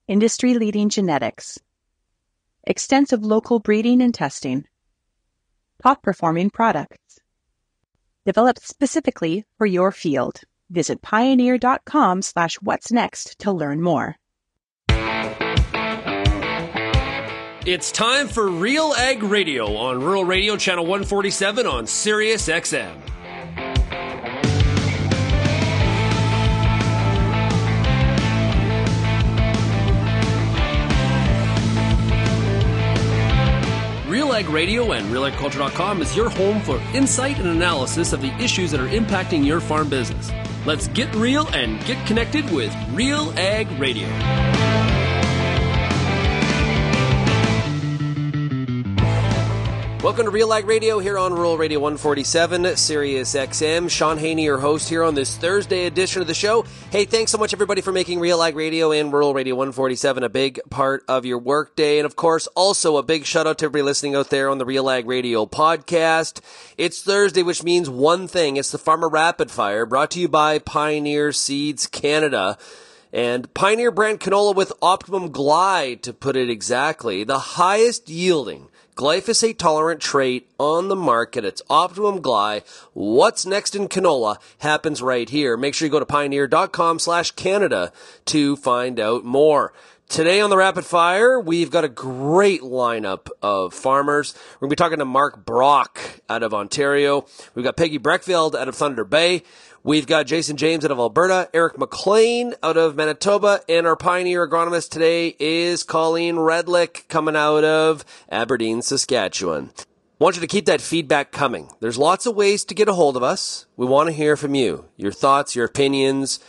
industry-leading genetics, extensive local breeding and testing, top-performing products, developed specifically for your field. Visit pioneer.com/what's next to learn more. It's time for RealAg Radio on Rural Radio Channel 147 on Sirius XM. RealAg Radio and RealAgriculture.com is your home for insight and analysis of the issues that are impacting your farm business. Let's get real and get connected with RealAg Radio. Welcome to RealAg Radio here on Rural Radio 147, Sirius XM. Shaun Haney, your host here on this Thursday edition of the show. Hey, thanks so much, everybody, for making RealAg Radio and Rural Radio 147 a big part of your workday. And, of course, also a big shout-out to everybody listening out there on the RealAg Radio podcast. It's Thursday, which means one thing. It's the Farmer Rapid Fire, brought to you by Pioneer Seeds Canada. And Pioneer brand canola with Optimum Glide, to put it exactly, the highest yielding glyphosate-tolerant trait on the market. It's Optimum Glide. What's next in canola happens right here. Make sure you go to pioneer.com/Canada to find out more. Today on the Rapid Fire, we've got a great lineup of farmers. We're going to be talking to Mark Brock out of Ontario. We've got Peggy Brekveld out of Thunder Bay. We've got Jason James out of Alberta, Eric Mclean out of Manitoba, and our pioneer agronomist today is Colleen Redlick coming out of Aberdeen, Saskatchewan. I want you to keep that feedback coming. There's lots of ways to get a hold of us. We want to hear from you. Your thoughts, your opinions,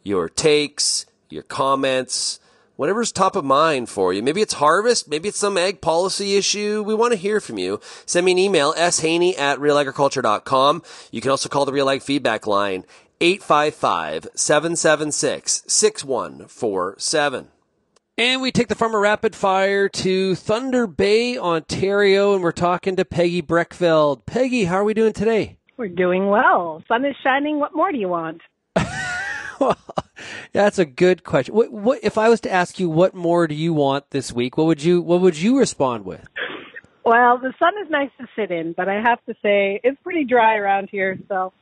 your takes, your comments, whatever's top of mind for you. Maybe it's harvest. Maybe it's some ag policy issue. We want to hear from you. Send me an email, shaney@realagriculture.com. You can also call the Real Ag feedback line, 855-776-6147. And we take the Farmer Rapid Fire to Thunder Bay, Ontario, and we're talking to Peggy Brekveld. Peggy, how are we doing today? We're doing well. Sun is shining. What more do you want? Well, that's a good question. What if I was to ask you what more do you want this week? What would you respond with? Well, the sun is nice to sit in, but I have to say it's pretty dry around here. So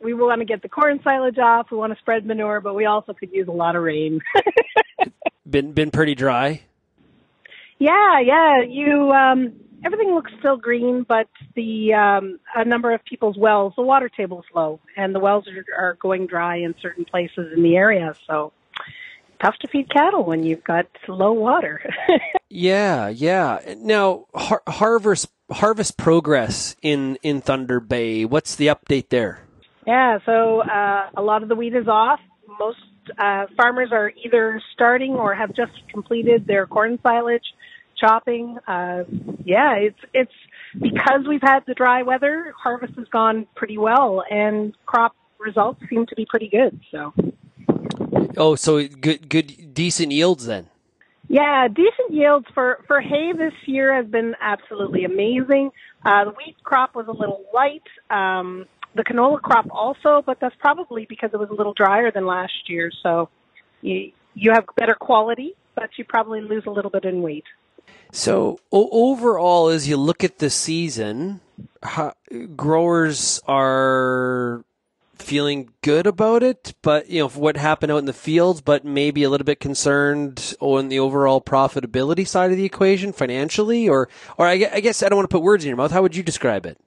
we want to get the corn silage off. We want to spread manure, but we also could use a lot of rain. Been pretty dry. Yeah. Everything looks still green, but a number of people's wells, the water table is low, and the wells are going dry in certain places in the area. So tough to feed cattle when you've got low water. Yeah. Now, harvest progress in Thunder Bay. What's the update there? Yeah, so a lot of the wheat is off. Most farmers are either starting or have just completed their corn silage chopping. It's because we've had the dry weather, harvest has gone pretty well, and crop results seem to be pretty good. So good, decent yields then. Yeah, decent yields for hay this year has been absolutely amazing. The wheat crop was a little light. The canola crop also, but that's probably because it was a little drier than last year. So you have better quality, but you probably lose a little bit in weight. So overall, as you look at the season, growers are feeling good about it, but for what happened out in the fields, but maybe a little bit concerned on the overall profitability side of the equation financially, or I guess I don't want to put words in your mouth. How would you describe it?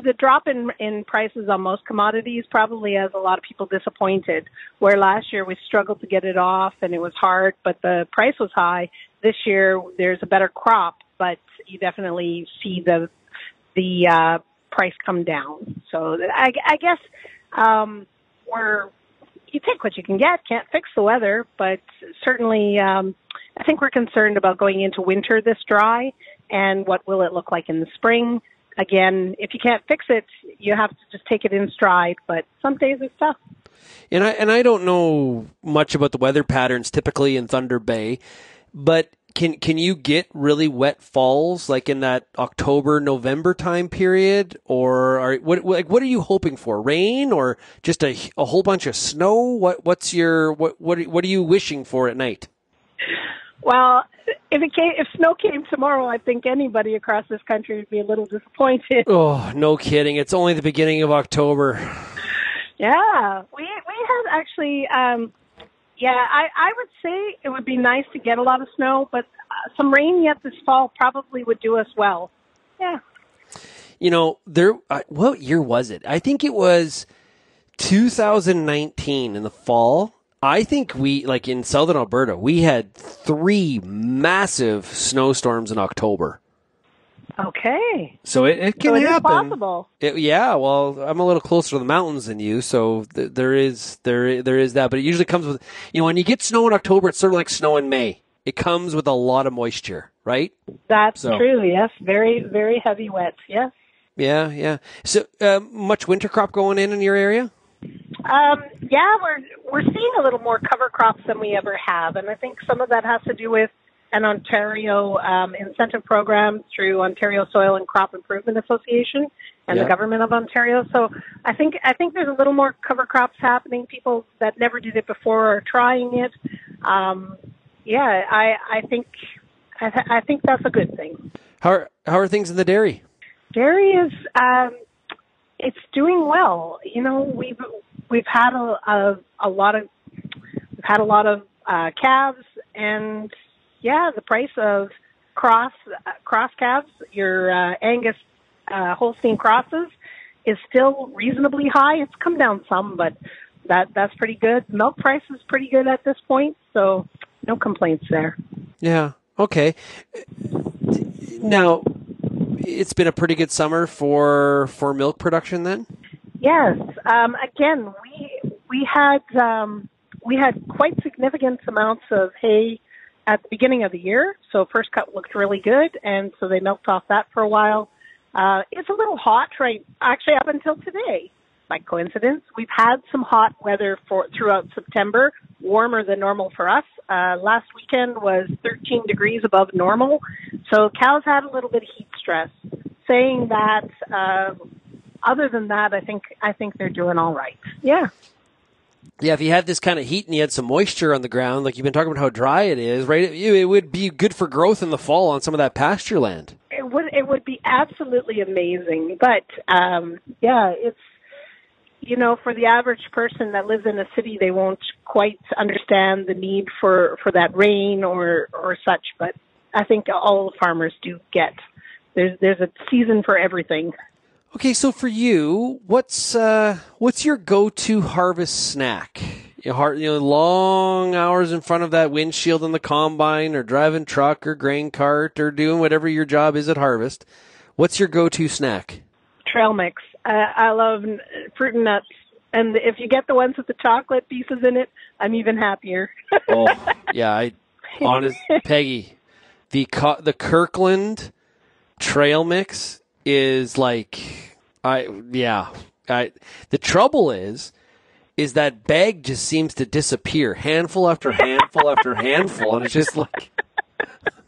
The drop in prices on most commodities probably has a lot of people disappointed, where last year we struggled to get it off and it was hard, but the price was high. This year there's a better crop, but you definitely see the price come down. So I guess you take what you can get, can't fix the weather, but certainly I think we're concerned about going into winter this dry and what will it look like in the spring. Again, if you can't fix it, you have to just take it in stride, but some days it's tough. And I don't know much about the weather patterns typically in Thunder Bay, but Can you get really wet falls like in that October, November time period, or what are you hoping for? Rain or just a whole bunch of snow? What are you wishing for at night? Well, if snow came tomorrow, I think anybody across this country would be a little disappointed. Oh, no kidding! It's only the beginning of October. Yeah, we have actually. I would say it would be nice to get a lot of snow, but some rain yet this fall probably would do us well. Yeah. What year was it? I think it was 2019 in the fall. I think in southern Alberta, we had 3 massive snowstorms in October. Okay. So it can happen. Is possible. Well, I'm a little closer to the mountains than you, so there is that. But it usually comes with, when you get snow in October, it's sort of like snow in May. It comes with a lot of moisture, right? That's true, yes. Very, very heavy wet, yes. Yeah. So much winter crop going in your area? We're seeing a little more cover crops than we ever have, and I think some of that has to do with an Ontario incentive program through Ontario Soil and Crop Improvement Association and the government of Ontario. So I think there's a little more cover crops happening. People that never did it before are trying it. I think that's a good thing. How are things in the dairy? Dairy is it's doing well. We've had a lot of calves, and the price of cross calves, your Angus Holstein crosses, is still reasonably high. It's come down some, but that's pretty good. Milk price is pretty good at this point, so no complaints there. Yeah. Okay. Now, it's been a pretty good summer for milk production then? Yes. Again, we had quite significant amounts of hay at the beginning of the year, so first cut looked really good, and so they milked off that for a while. It's a little hot actually up until today. By coincidence, we've had some hot weather throughout September, warmer than normal for us. Last weekend was 13 degrees above normal, so cows had a little bit of heat stress. Saying that, other than that, I think they're doing all right. Yeah. Yeah, if you had this kind of heat and you had some moisture on the ground, like you've been talking about how dry it is, right? It would be good for growth in the fall on some of that pasture land. It would be absolutely amazing. But, it's, for the average person that lives in a city, they won't quite understand the need for that rain or such. But I think all the farmers do get. There's a season for everything. Okay, so for you, what's your go-to harvest snack? Long hours in front of that windshield in the combine, or driving truck or grain cart, or doing whatever your job is at harvest. What's your go-to snack? Trail mix. I love fruit and nuts, and if you get the ones with the chocolate pieces in it, I'm even happier. Oh, yeah. Peggy, the Kirkland trail mix is like, the trouble is that bag just seems to disappear, handful after handful after handful, and it's just like,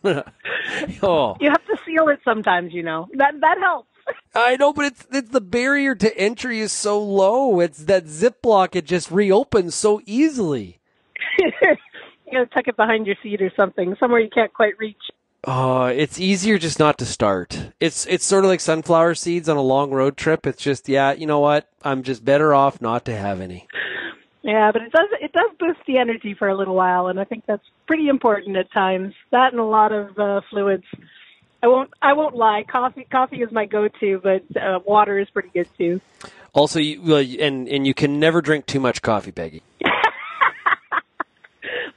oh. You have to seal it sometimes, that helps. I know, but it's the barrier to entry is so low. It's that Ziploc, it just reopens so easily. You gotta tuck it behind your seat or something, somewhere you can't quite reach. Oh, it's easier just not to start. It's sort of like sunflower seeds on a long road trip. It's just, you know what? I'm just better off not to have any. Yeah, but it does boost the energy for a little while, and I think that's pretty important at times. That and a lot of fluids. I won't lie. Coffee is my go-to, but water is pretty good too. Also, and you can never drink too much coffee, Peggy.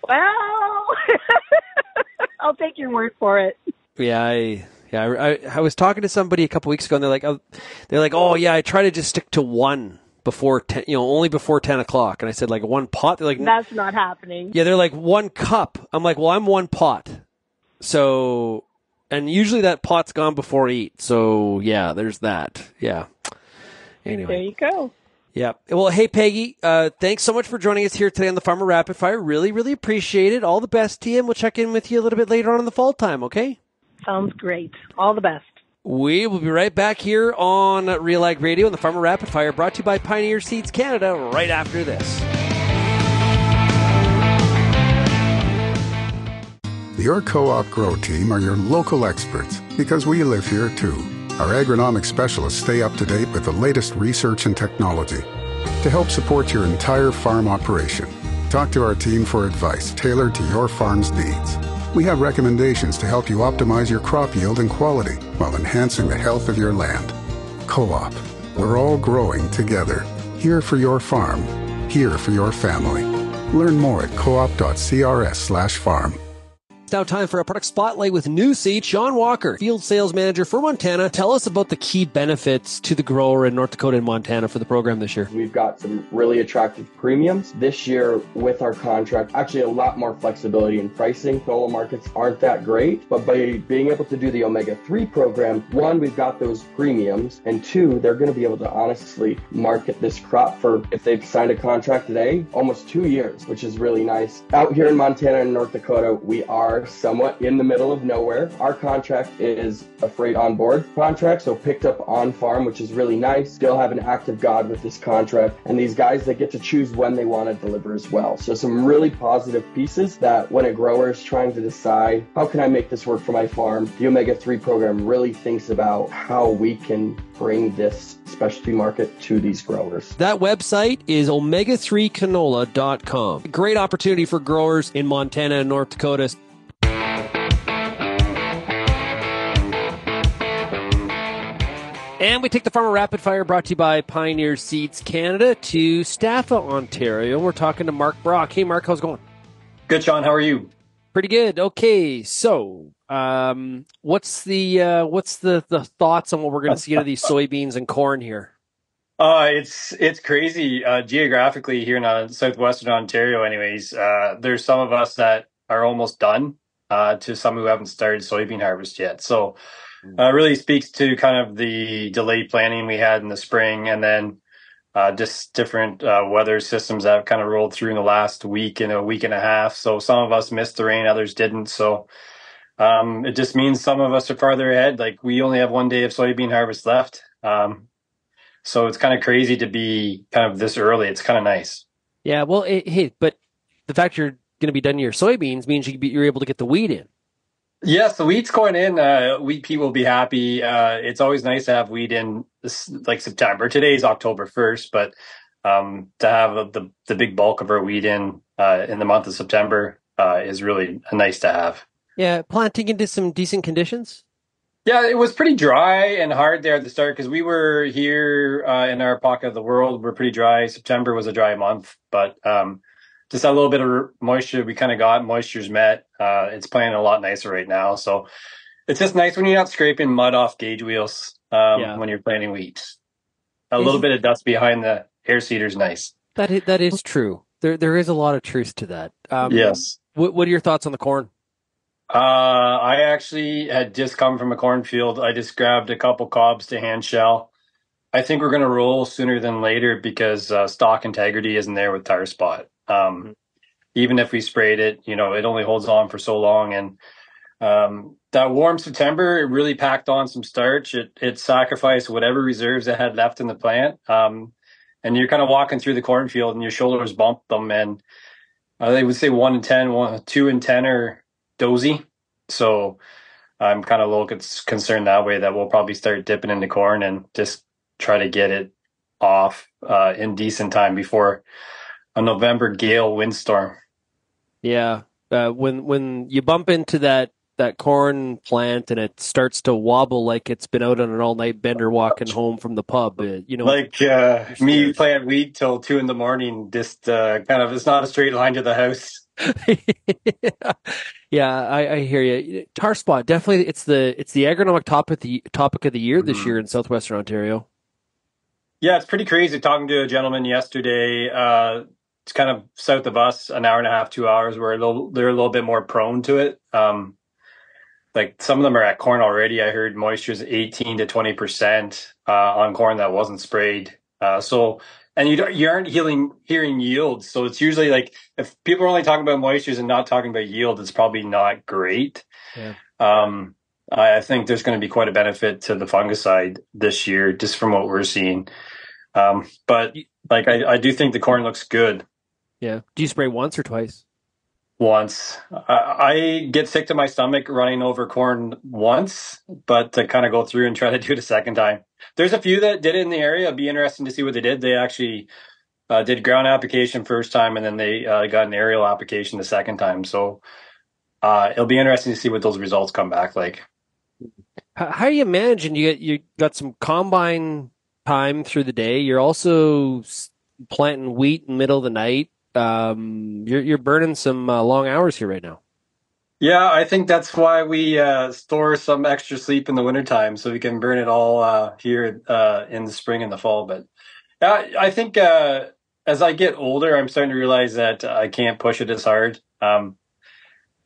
Well, I'll take your word for it. Yeah, I was talking to somebody a couple weeks ago, and they're like, oh yeah, I try to just stick to one before 10, only before 10 o'clock. And I said, like, one pot. They're like, that's not happening. Yeah, they're like, 1 cup. I'm like, well, I'm 1 pot. So, and usually that pot's gone before 8. So yeah, there's that. Yeah. Anyway, there you go. Yeah. Well, hey, Peggy, thanks so much for joining us here today on the Farmer Rapid Fire. Really, really appreciate it. All the best to you, and we'll check in with you a little bit later on in the fall time, okay? Sounds great. All the best. We will be right back here on RealAg Radio and the Farmer Rapid Fire, brought to you by Pioneer Seeds Canada, right after this. Your co-op grow team are your local experts because we live here too. Our agronomic specialists stay up to date with the latest research and technology to help support your entire farm operation. Talk to our team for advice tailored to your farm's needs. We have recommendations to help you optimize your crop yield and quality while enhancing the health of your land. Co-op. We're all growing together. Here for your farm. Here for your family. Learn more at coop.crs/farm. It's now time for a product spotlight with New Seed. Sean Walker, field sales manager for Montana. Tell us about the key benefits to the grower in North Dakota and Montana for the program this year. We've got some really attractive premiums. This year with our contract, actually a lot more flexibility in pricing. Canola markets aren't that great, but by being able to do the omega-3 program, one, we've got those premiums, and two, they're going to be able to honestly market this crop for, if they've signed a contract today, almost 2 years, which is really nice. Out here in Montana and North Dakota, we are somewhat in the middle of nowhere. Our contract is a freight on board contract, so picked up on farm, which is really nice. Still have an active God with this contract, and these guys, they get to choose when they want to deliver as well. So some really positive pieces that when a grower is trying to decide, how can I make this work for my farm? The omega-3 program really thinks about how we can bring this specialty market to these growers. That website is omega3canola.com. Great opportunity for growers in Montana and North Dakota. And we take the Farmer Rapid Fire, brought to you by Pioneer Seeds Canada, to Staffa, Ontario. We're talking to Mark Brock. Hey, Mark, how's it going? Good, Sean. How are you? Pretty good. Okay, so what's the thoughts on what we're going to see out of these soybeans and corn here? It's crazy. Geographically, here in southwestern Ontario, anyways, there's some of us that are almost done, to some who haven't started soybean harvest yet. So. Really speaks to kind of the delayed planting we had in the spring, and then just different weather systems that have kind of rolled through in the last week and a week and a half. So some of us missed the rain, others didn't. So it just means some of us are farther ahead. Like, we only have 1 day of soybean harvest left. So it's kind of crazy to be kind of this early. It's kind of nice. Yeah, well, but the fact you're going to be done your soybeans means you're able to get the wheat in. Yes, the wheat's going in. Wheat people will be happy. It's always nice to have wheat in like September. Today's October 1st, but to have the big bulk of our wheat in the month of September is really nice to have. Yeah, planting into some decent conditions? Yeah, it was pretty dry and hard there at the start because we were here in our pocket of the world. We're pretty dry. September was a dry month, but just a little bit of moisture we kind of got. Moisture's met. It's playing a lot nicer right now. So it's just nice when you're not scraping mud off gauge wheels when you're planting wheat. A little bit of dust behind the air seeder's nice. That is true. There is a lot of truth to that. Yes. What are your thoughts on the corn? I actually had just come from a cornfield. I just grabbed a couple cobs to hand shell. I think we're going to roll sooner than later because stalk integrity isn't there with tire spot. Even if we sprayed it, it only holds on for so long. And that warm September, it really packed on some starch. It sacrificed whatever reserves it had left in the plant. And you're kind of walking through the cornfield and your shoulders bump them. And they would say 1 in 10, 2 in 10 are dozy. So I'm kind of a little concerned that way that we'll probably start dipping into corn and just try to get it off in decent time before a November gale windstorm. Yeah. When you bump into that corn plant and it starts to wobble like it's been out on an all-night bender walking home from the pub, like me playing weed till 2 a.m, just kind of, it's not a straight line to the house. Yeah, I hear you. Tar spot, definitely. It's the agronomic topic of the year this year in southwestern Ontario. Yeah, it's pretty crazy. Talking to a gentleman yesterday, it's kind of south of us, an hour and a half, 2 hours, where they're a little bit more prone to it. Like some of them are at corn already. I heard moisture is 18 to 20% on corn that wasn't sprayed. So and you aren't hearing yields. So it's usually like if people are only talking about moistures and not talking about yield, it's probably not great. Yeah. I think there's going to be quite a benefit to the fungicide this year, just from what we're seeing. But like I do think the corn looks good. Yeah. Do you spray once or twice? Once. I get sick to my stomach running over corn once, but to kind of go through and try to do it a second time. There's a few that did it in the area. It'd be interesting to see what they did. They actually did ground application first time, and then they got an aerial application the second time. So it'll be interesting to see what those results come back like. How are you managing? You got some combine time through the day. You're also planting wheat in the middle of the night. You're burning some long hours here right now. Yeah, I think that's why we store some extra sleep in the wintertime, so we can burn it all here in the spring and the fall. But I think as I get older, I'm starting to realize that I can't push it as hard.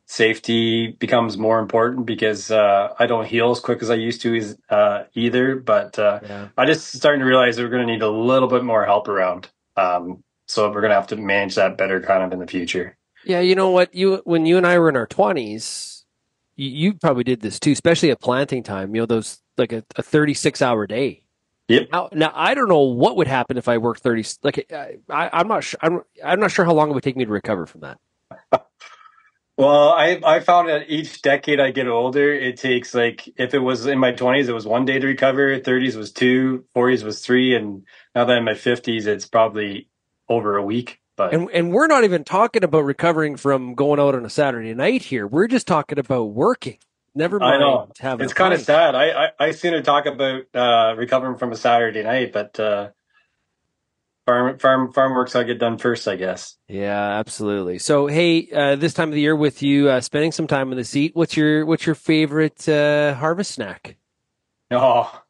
Safety becomes more important because I don't heal as quick as I used to either. But I just starting to realize that we're going to need a little bit more help around. So we're going to have to manage that better kind of in the future. Yeah, you know what? When you and I were in our 20s, you probably did this too, especially at planting time. You know, those like a 36-hour day. Yep. Now I don't know what would happen if I worked 30. Like I'm not sure. I'm not sure how long it would take me to recover from that. Well, I found that each decade I get older, it takes like, if it was in my 20s, it was 1 day to recover, 30s was 2, 40s was 3, and now that I'm in my 50s, it's probably over a week. But and we're not even talking about recovering from going out on a Saturday night here. We're just talking about working. Never mind. I know. Having it's kind of sad. I sooner talk about recovering from a Saturday night, but farm works I get done first, I guess. Yeah, absolutely. So, hey, this time of the year with you spending some time in the seat, what's your favorite harvest snack? Oh,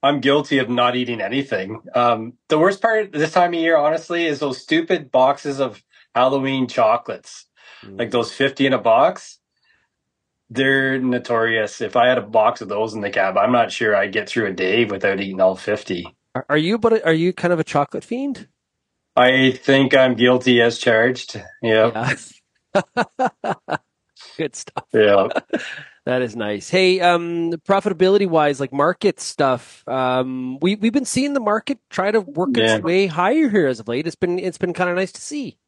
I'm guilty of not eating anything. The worst part this time of year, honestly, is those stupid boxes of Halloween chocolates, like those 50 in a box. They're notorious. If I had a box of those in the cab, I'm not sure I'd get through a day without eating all 50. Are you kind of a chocolate fiend? I think I'm guilty as charged. Yeah. Good stuff. Yeah. That is nice. Hey, profitability wise, like market stuff, we've been seeing the market try to work its way higher here as of late. It's been kind of nice to see.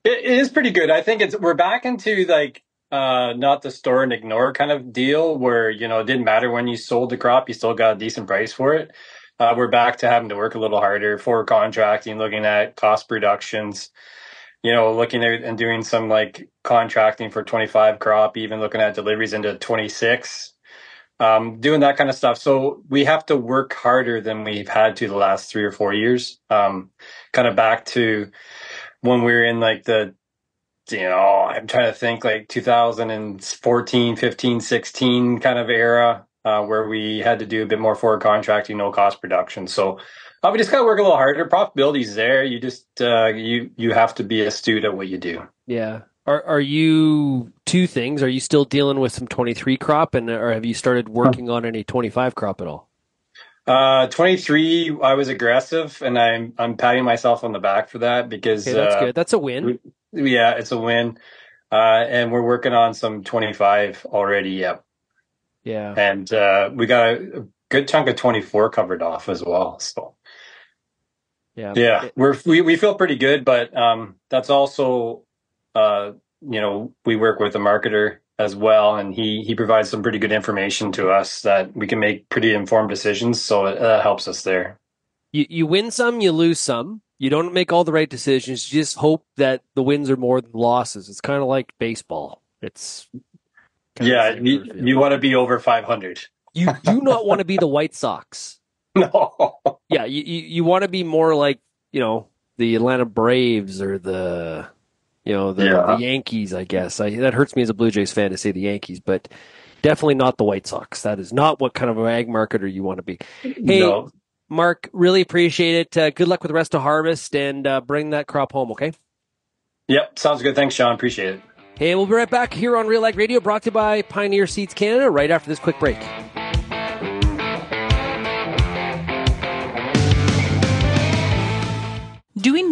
It is pretty good. I think we're back into like not the store and ignore kind of deal where, you know, it didn't matter when you sold the crop, you still got a decent price for it. We're back to having to work a little harder for contracting, looking at cost reductions, you know, looking at and doing some like contracting for 25 crop, even looking at deliveries into 26, doing that kind of stuff. So we have to work harder than we've had to the last 3 or 4 years. Kind of back to when we were in like the, you know, I'm trying to think like 2014, 15, 16 kind of era. Where we had to do a bit more forward contracting, no cost production. So we just got to work a little harder. Profitability's there. You just you have to be astute at what you do. Yeah. Are you two things? Are you still dealing with some 23 crop, or have you started working on any 25 crop at all? 23, I was aggressive, and I'm patting myself on the back for that because that's good. That's a win. Yeah, it's a win. And we're working on some 25 already. Yep. Yeah. And we got a good chunk of 24 covered off as well. So yeah, we feel pretty good, but that's also you know, we work with a marketer as well, and he provides some pretty good information to us that we can make pretty informed decisions. So it helps us there. You win some, you lose some. You don't make all the right decisions. You just hope that the wins are more than losses. It's kind of like baseball. It's you want to be over 500. You do not want to be the White Sox. No. Yeah, you want to be more like, you know, the Atlanta Braves or the Yankees, I guess. That hurts me as a Blue Jays fan to say the Yankees, but definitely not the White Sox. That is not what kind of an ag marketer you want to be. Hey, no. Mark, really appreciate it. Good luck with the rest of harvest, and bring that crop home, okay? Yep, sounds good. Thanks, Shaun. Appreciate it. Hey, we'll be right back here on RealAg Radio, brought to you by Pioneer Seeds Canada, right after this quick break.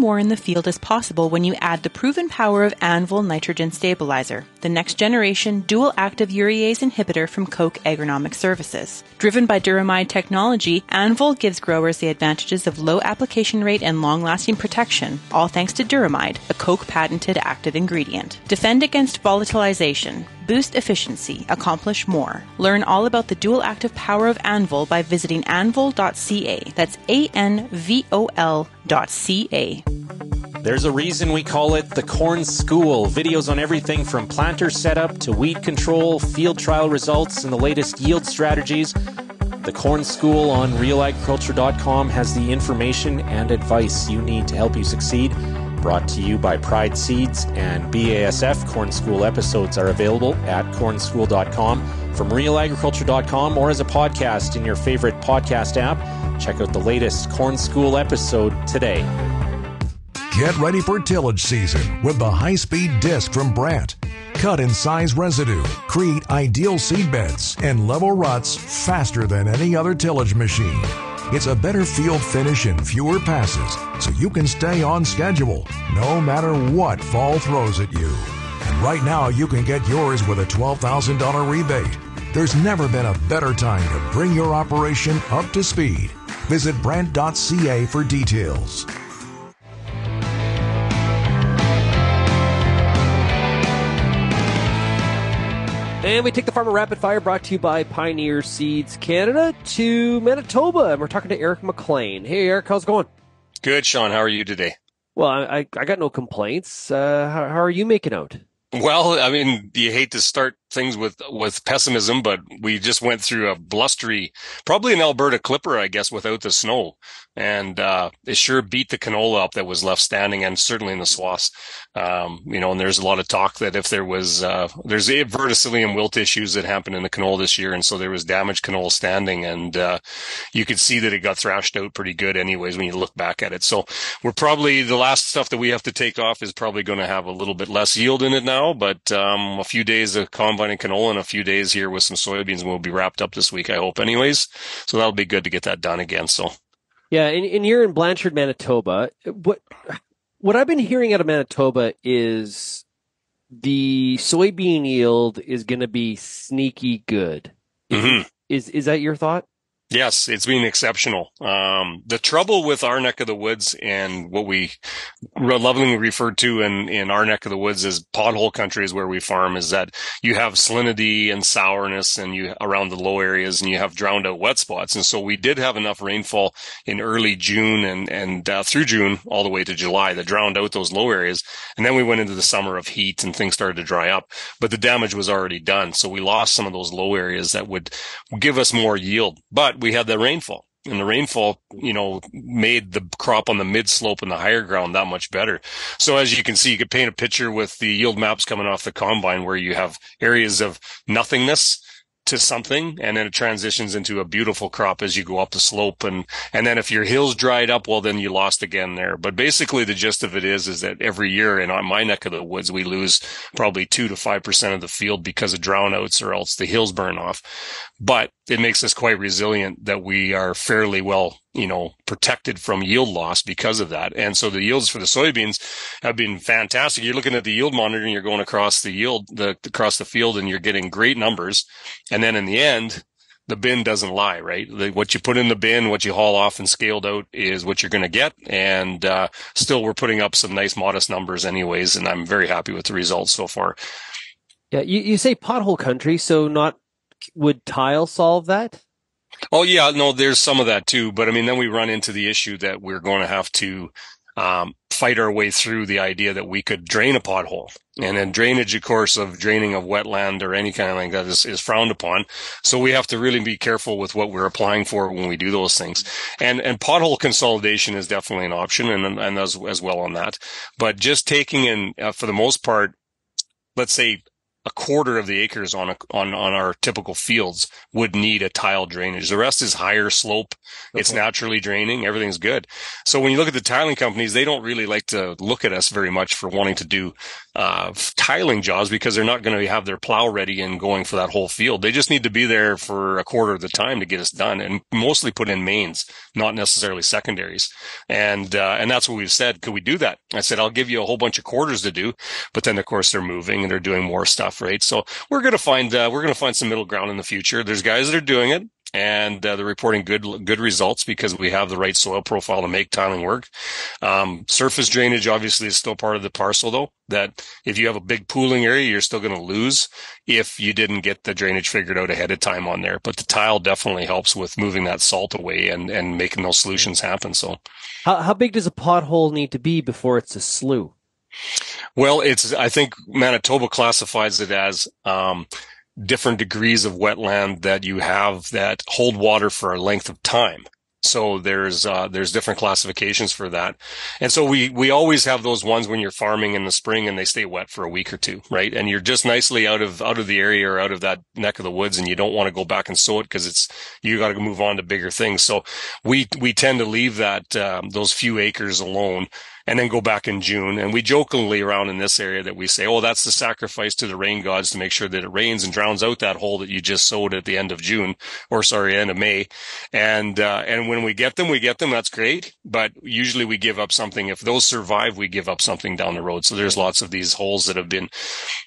more in the field is possible when you add the proven power of Anvil Nitrogen Stabilizer, the next-generation dual-active urease inhibitor from Koch Agronomic Services. Driven by Duramide technology, Anvil gives growers the advantages of low application rate and long-lasting protection, all thanks to Duramide, a Koch-patented active ingredient. Defend against volatilization, boost efficiency, accomplish more. Learn all about the dual-active power of Anvil by visiting anvil.ca. That's ANVOL.ca. There's a reason we call it the Corn School. Videos on everything from planter setup to weed control, field trial results, and the latest yield strategies. The Corn School on RealAgriculture.com has the information and advice you need to help you succeed. Brought to you by Pride Seeds and BASF. Corn School episodes are available at cornschool.com, from RealAgriculture.com, or as a podcast in your favorite podcast app. Check out the latest Corn School episode today. Get ready for tillage season with the high-speed disc from Brandt. Cut and size residue, create ideal seed beds, and level ruts faster than any other tillage machine. It's a better field finish and fewer passes, so you can stay on schedule no matter what fall throws at you. And right now you can get yours with a $12,000 rebate. There's never been a better time to bring your operation up to speed. Visit Brandt.ca for details. And we take the Farmer Rapid Fire, brought to you by Pioneer Seeds Canada, to Manitoba. And we're talking to Eric Mclean. Hey, Eric, how's it going? Good, Shaun. How are you today? Well, I got no complaints. How are you making out? Well, I mean, you hate to start things with pessimism, but we just went through a blustery, probably an Alberta clipper, I guess, without the snow. And it sure beat the canola up that was left standing, and certainly in the swaths. And there's a lot of talk that if there was, there's verticillium wilt issues that happened in the canola this year. And so there was damaged canola standing, and you could see that it got thrashed out pretty good anyways when you look back at it. So we're probably, the last stuff that we have to take off is probably going to have a little bit less yield in it now, but a few days of combining canola and a few days here with some soybeans, and we'll be wrapped up this week, I hope anyways. So that'll be good to get that done again. So. Yeah, and you're in Blanshard, Manitoba. What I've been hearing out of Manitoba is the soybean yield is going to be sneaky good. Mm-hmm. Is that your thought? Yes, it's been exceptional. The trouble with our neck of the woods, and what we lovingly refer to in our neck of the woods as pothole country is where we farm, is that you have salinity and sourness and you around the low areas, and you have drowned out wet spots. And so we did have enough rainfall in early June and through June all the way to July that drowned out those low areas. And then we went into the summer of heat and things started to dry up, but the damage was already done. So we lost some of those low areas that would give us more yield. But we had the rainfall, and the rainfall, made the crop on the mid slope and the higher ground that much better. So as you can see, you could paint a picture with the yield maps coming off the combine where you have areas of nothingness to something, and then it transitions into a beautiful crop as you go up the slope. And then if your hills dried up, well, then you lost again there. But basically the gist of it is that every year in my neck of the woods, we lose probably 2 to 5% of the field because of drownouts, or else the hills burn off. But it makes us quite resilient that we are fairly well, protected from yield loss because of that. And so the yields for the soybeans have been fantastic. You're looking at the yield monitor and you're going across across the field, and you're getting great numbers. And then in the end, the bin doesn't lie, right? What you put in the bin, what you haul off and scaled out is what you're going to get. And still, we're putting up some nice modest numbers anyways, and I'm very happy with the results so far. Yeah, you say pothole country, so would tile solve that? Oh, yeah, no, there's some of that too. But I mean, then we run into the issue that we're going to have to fight our way through the idea that we could drain a pothole. And then drainage, of course, of draining of wetland or any kind of like that is frowned upon. So we have to really be careful with what we're applying for when we do those things. And pothole consolidation is definitely an option, and as well on that. But just taking in, for the most part, let's say a quarter of the acres on our typical fields would need a tile drainage. The rest is higher slope. Okay. It's naturally draining. Everything's good. So when you look at the tiling companies, they don't really like to look at us very much for wanting to do tiling jobs because they're not going to have their plow ready and going for that whole field. They just need to be there for a quarter of the time to get us done, and mostly put in mains, not necessarily secondaries. And that's what we've said. Could we do that? I said, I'll give you a whole bunch of quarters to do, but then of course they're moving and they're doing more stuff, right? So we're going to find some middle ground in the future. There's guys that are doing it, and they're reporting good results because we have the right soil profile to make tiling work. Surface drainage obviously is still part of the parcel, though, that if you have a big pooling area, you're still going to lose if you didn't get the drainage figured out ahead of time on there. But the tile definitely helps with moving that salt away and making those solutions happen. So how big does a pothole need to be before it's a slough? Well, I think Manitoba classifies it as different degrees of wetland that you have that hold water for a length of time. So there's different classifications for that. And so we always have those ones when you're farming in the spring and they stay wet for a week or two, right? And you're just nicely out of the area or out of that neck of the woods, and you don't want to go back and sow it because you got to move on to bigger things. So we tend to leave that, those few acres alone, and then go back in June. And we jokingly around in this area that we say, oh, that's the sacrifice to the rain gods to make sure that it rains and drowns out that hole that you just sowed at the end of end of May. And when we get them, that's great. But usually we give up something. If those survive, we give up something down the road. So there's lots of these holes that have been,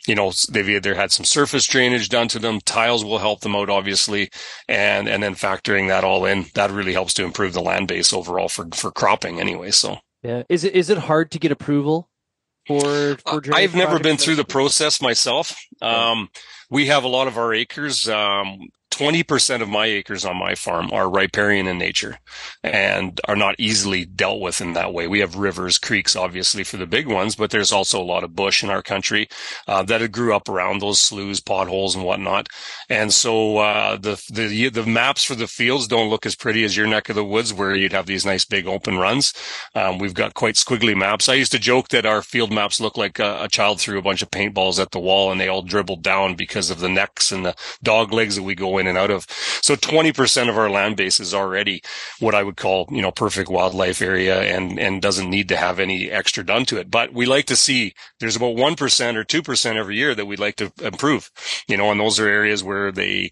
they've either had some surface drainage done to them. Tiles will help them out, obviously. And then factoring that all in, that really helps to improve the land base overall for cropping anyway. So. Yeah. Is it hard to get approval for I've never been through the process myself. We have a lot of our acres. 20% of my acres on my farm are riparian in nature and are not easily dealt with in that way. We have rivers, creeks, obviously, for the big ones, but there's also a lot of bush in our country that grew up around those sloughs, potholes, and whatnot. And so the maps for the fields don't look as pretty as your neck of the woods, where you'd have these nice big open runs. We've got quite squiggly maps. I used to joke that our field maps look like a child threw a bunch of paintballs at the wall and they all dribbled down because of the necks and the dog legs that we go in and out of. So 20% of our land base is already what I would call, perfect wildlife area and doesn't need to have any extra done to it. But we like to see there's about 1% or 2% every year that we'd like to improve, and those are areas where they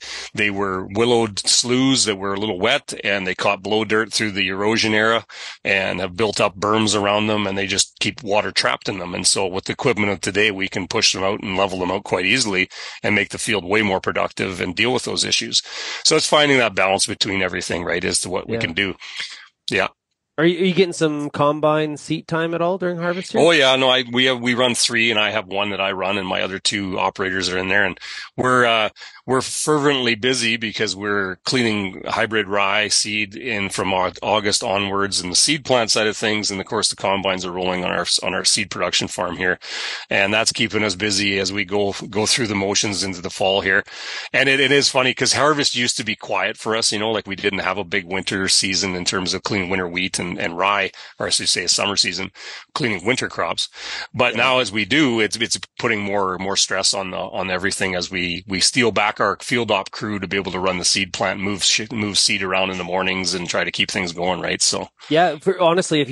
were willowed sloughs that were a little wet and they caught blow dirt through the erosion era and have built up berms around them and they just keep water trapped in them. And so with the equipment of today, we can push them out and level them out quite easily and make the field way more productive and deal with those issues. So it's finding that balance between everything, right, as to what we can do. Yeah. Are you getting some combine seat time at all during harvest here? Oh yeah, no, we run 3 and I have one that I run and my other 2 operators are in there, and we're fervently busy because we're cleaning hybrid rye seed in from August onwards and the seed plant side of things, and of course the combines are rolling on our seed production farm here, and that's keeping us busy as we go through the motions into the fall here. And it is funny because harvest used to be quiet for us, like we didn't have a big winter season in terms of cleaning winter wheat and rye, or I should say a summer season, cleaning winter crops. But now as we do, it's putting more stress on everything as we steal back our field op crew to be able to run the seed plant, move seed around in the mornings and try to keep things going, right? So yeah, honestly,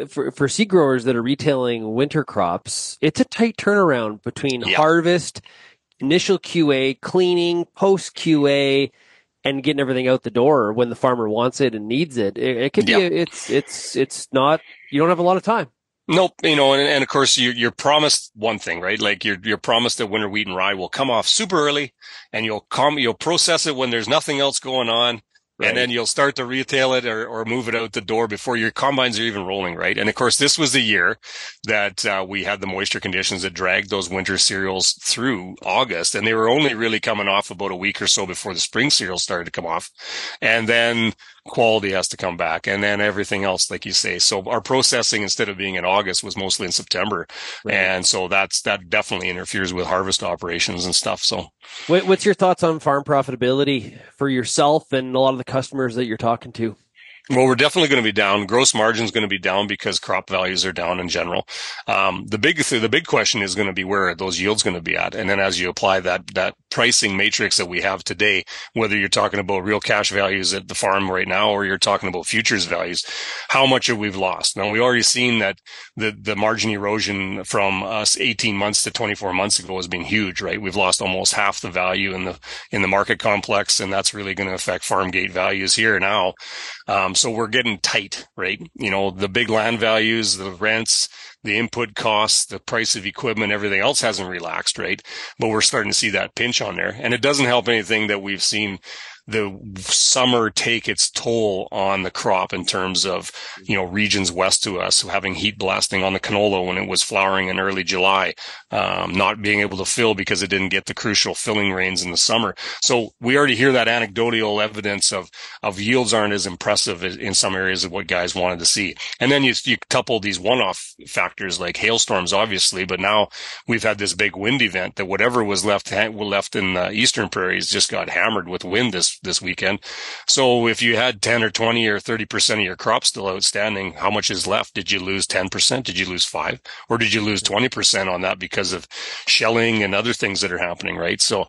for seed growers that are retailing winter crops, it's a tight turnaround between harvest, initial QA, cleaning, post QA, and getting everything out the door when the farmer wants it and needs it. It could be, it's not, you don't have a lot of time. Nope. And of course you're promised one thing, right? Like you're promised that winter wheat and rye will come off super early and you'll process it when there's nothing else going on. Right. And then you'll start to retail it or move it out the door before your combines are even rolling, right? And of course, this was the year that we had the moisture conditions that dragged those winter cereals through August, and they were only really coming off about a week or so before the spring cereals started to come off. And then quality has to come back, and then everything else, like you say. So our processing, instead of being in August, was mostly in September. Right. And so that definitely interferes with harvest operations and stuff. So what's your thoughts on farm profitability for yourself and a lot of the customers that you're talking to? Well, we're definitely going to be down. Gross margin is going to be down because crop values are down in general. The big question is going to be where are those yields going to be at? And then as you apply that pricing matrix that we have today, whether you're talking about real cash values at the farm right now, or you're talking about futures values, how much have we lost? Now, we already seen that the margin erosion from us 18 months to 24 months ago has been huge, right? We've lost almost half the value in the market complex, and that's really going to affect farm gate values here now. So we're getting tight, right? The big land values, the rents, the input costs, the price of equipment, everything else hasn't relaxed, right? But we're starting to see that pinch on there. And it doesn't help anything that we've seen the summer take its toll on the crop in terms of, regions west to us having heat blasting on the canola when it was flowering in early July, not being able to fill because it didn't get the crucial filling rains in the summer. So we already hear that anecdotal evidence of yields aren't as impressive in some areas of what guys wanted to see. And then you couple these one-off factors like hailstorms, obviously, but now we've had this big wind event that whatever was left in the eastern prairies just got hammered with wind this weekend. So if you had 10 or 20 or 30% of your crop still outstanding, how much is left? Did you lose 10%? Did you lose 5%? Or did you lose 20% on that because of shelling and other things that are happening, right? So